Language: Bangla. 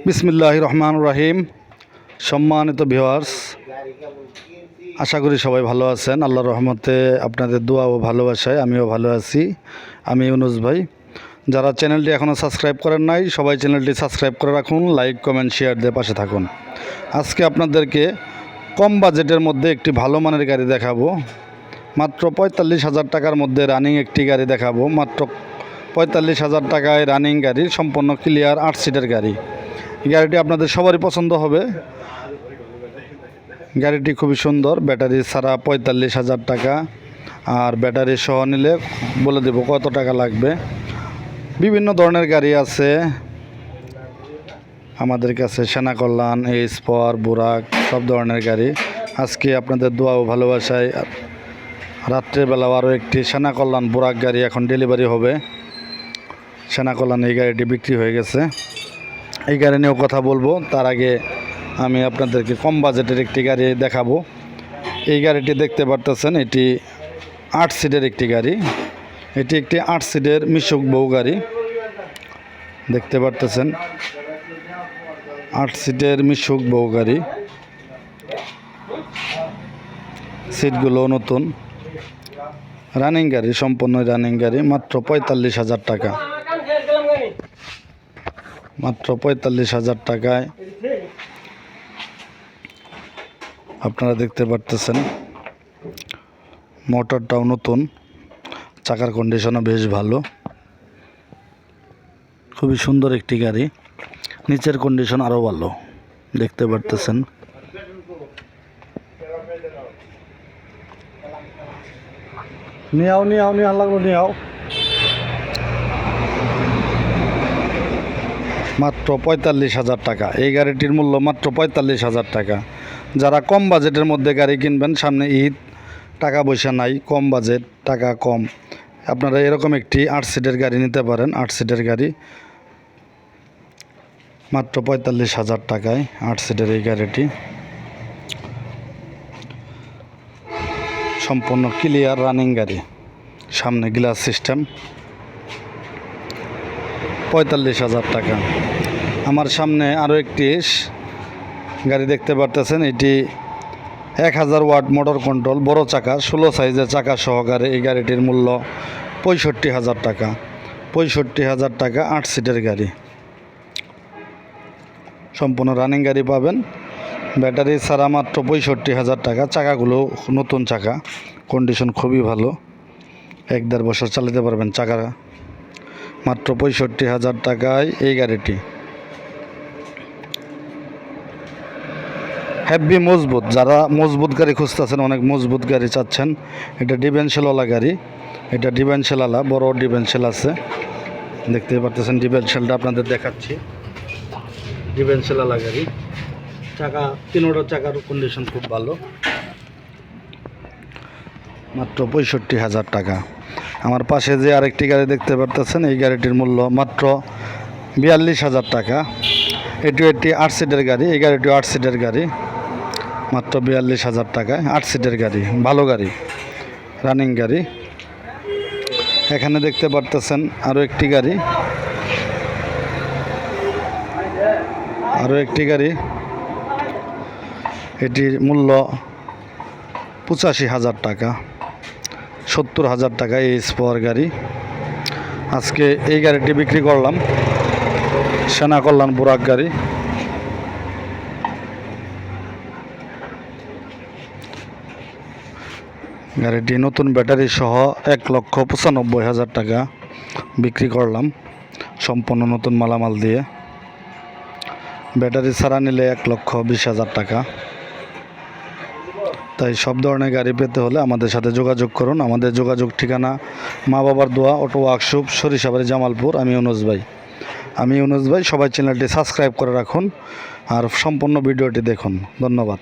বিসমিল্লাহির রহমানির রহিম। সম্মানিত ভিউয়ার্স, আশা করি সবাই ভালো আছেন। আল্লাহর রহমতে আপনাদের দোয়া ও ভালোবাসায় আমিও ভালো আছি। আমি ইউনুস ভাই। যারা চ্যানেলটি এখনও সাবস্ক্রাইব করেন নাই, সবাই চ্যানেলটি সাবস্ক্রাইব করে রাখুন, লাইক কমেন্ট শেয়ার দিয়ে পাশে থাকুন। আজকে আপনাদেরকে কম বাজেটের মধ্যে একটি ভালো মানের গাড়ি দেখাবো। মাত্র ৪৫,০০০ টাকার মধ্যে রানিং একটি গাড়ি দেখাবো। মাত্র ৪৫,০০০ টাকায় রানিং গাড়ি, সম্পূর্ণ ক্লিয়ার ৮ সিটের গাড়ি। এই গাড়িটি আপনাদের সবারই পছন্দ হবে। গাড়িটি খুবই সুন্দর। ব্যাটারি ছাড়া ৪৫,০০০ টাকা, আর ব্যাটারি সহ নিলে বলে দেব কত টাকা লাগবে। বিভিন্ন ধরনের গাড়ি আছে আমাদের কাছে, সেনা কল্যাণ, স্পর, বুরাক, সব ধরনের গাড়ি। আজকে আপনাদের দোয়া ও ভালোবাসায় রাত্রেবেলা আরও একটি সেনা কল্যাণ বুরাক গাড়ি এখন ডেলিভারি হবে। সেনা কল্যাণ এই গাড়িটি বিক্রি হয়ে গেছে। এই গাড়ি নিয়েও কথা বলবো। তার আগে আমি আপনাদেরকে কম বাজেটের একটি গাড়ি দেখাবো। এই গাড়িটি দেখতে পারতেছেন, এটি ৮ সিটের একটি গাড়ি। এটি একটি ৮ সিটের মিশুক বউ গাড়ি। দেখতে পারতেছেন ৮ সিটের মিশুক বউ গাড়ি। সিটগুলো নতুন, রানিং গাড়ি, সম্পূর্ণ রানিং গাড়ি। মাত্র ৪৫,০০০ টাকা, মাত্র ৪৫,০০০ টাকায় আপনারা দেখতে পারতেছেন। মোটরটাও নতুন, চাকার কন্ডিশনও বেশ ভালো। খুবই সুন্দর একটি গাড়ি। নিচের কন্ডিশন আরও ভালো, দেখতে পারতেছেন। নিয়ে লাগলো নিয়ে আও। মাত্র ৪৫,০০০ টাকা। এই গাড়িটির মূল্য মাত্র ৪৫,০০০ টাকা। যারা কম বাজেটের মধ্যে গাড়ি কিনবেন, সামনে ঈদ, টাকা পয়সা নাই, কম বাজেট, টাকা কম, আপনারা এরকম একটি ৮ সিটের গাড়ি নিতে পারেন। ৮ সিটের গাড়ি মাত্র ৪৫,০০০ টাকায় ৮ সিটের এই গাড়িটি। সম্পূর্ণ ক্লিয়ার রানিং গাড়ি, সামনে গ্লাস সিস্টেম। ৪৫,০০০ টাকা। আমার সামনে আরও একটি গাড়ি দেখতে পারতেছেন। এটি ১,০০০ ওয়াট মোটর কন্ট্রোল, বড় চাকা, ১৬ সাইজের চাকা সহকারে। এই গাড়িটির মূল্য ৬৫,০০০ টাকা। ৬৫,০০০ টাকা ৮ সিটের গাড়ি, সম্পূর্ণ রানিং গাড়ি পাবেন। ব্যাটারি ছাড়া মাত্র ৬৫,০০০ টাকা। চাকাগুলো নতুন চাকা, কন্ডিশন খুবই ভালো, ১-১.৫ বছর চালাতে পারবেন চাকা। মাত্র ৬৫,০০০ টাকায় এই গাড়িটি। হেভি মজবুত, যারা মজবুত গাড়ি খুঁজতেছেন, অনেক মজবুত গাড়ি চাচ্ছেন, এটা ডিভেন্সেলওয়ালা গাড়ি। এটা ডিভেন্সেলওয়ালা, বড় ডিভেন্সেল আছে, দেখতে পারতেছেন। ডিভেন্সেলটা আপনাদের দেখাচ্ছি। ডিভেন্সেলওয়ালা গাড়ি, চাকা তিনোটা চাকার কন্ডিশন খুব ভালো। মাত্র ৬৫,০০০ টাকা। আমার পাশে যে আরেকটি গাড়ি দেখতে পারতেছেন, এই গাড়িটির মূল্য মাত্র ৪২,০০০ টাকা। এটিও একটি ৮ সিটের গাড়ি। এই গাড়িটিও ৮ সিটের গাড়ি, মাত্র ৪২,০০০ টাকায় ৮ সিটের গাড়ি, ভালো গাড়ি, রানিং গাড়ি। এখানে দেখতে পারতেছেন আরও একটি গাড়ি, এটির মূল্য ৮৫,০০০ টাকা, ৭০,০০০ টাকা এই স্পর গাড়ি। আজকে এই গাড়িটি বিক্রি করলাম, সেনা কল্যাণ বুরাক গাড়ি। গাড়িটি নতুন ব্যাটারি সহ ১,৯৫,০০০ টাকা বিক্রি করলাম, সম্পূর্ণ নতুন মালামাল দিয়ে। ব্যাটারি ছাড়া নিলে ১,২০,০০০ টাকা। তাই সব ধরনের গাড়ি পেতে হলে আমাদের সাথে যোগাযোগ করুন। আমাদের যোগাযোগ ঠিকানা মা বাবার দোয়া, অটো ওয়ার্কশপ, সরিষাবাড়ি, জামালপুর। আমি ইউনুস ভাই। সবাই চ্যানেলটি সাবস্ক্রাইব করে রাখুন আর সম্পূর্ণ ভিডিওটি দেখুন। ধন্যবাদ।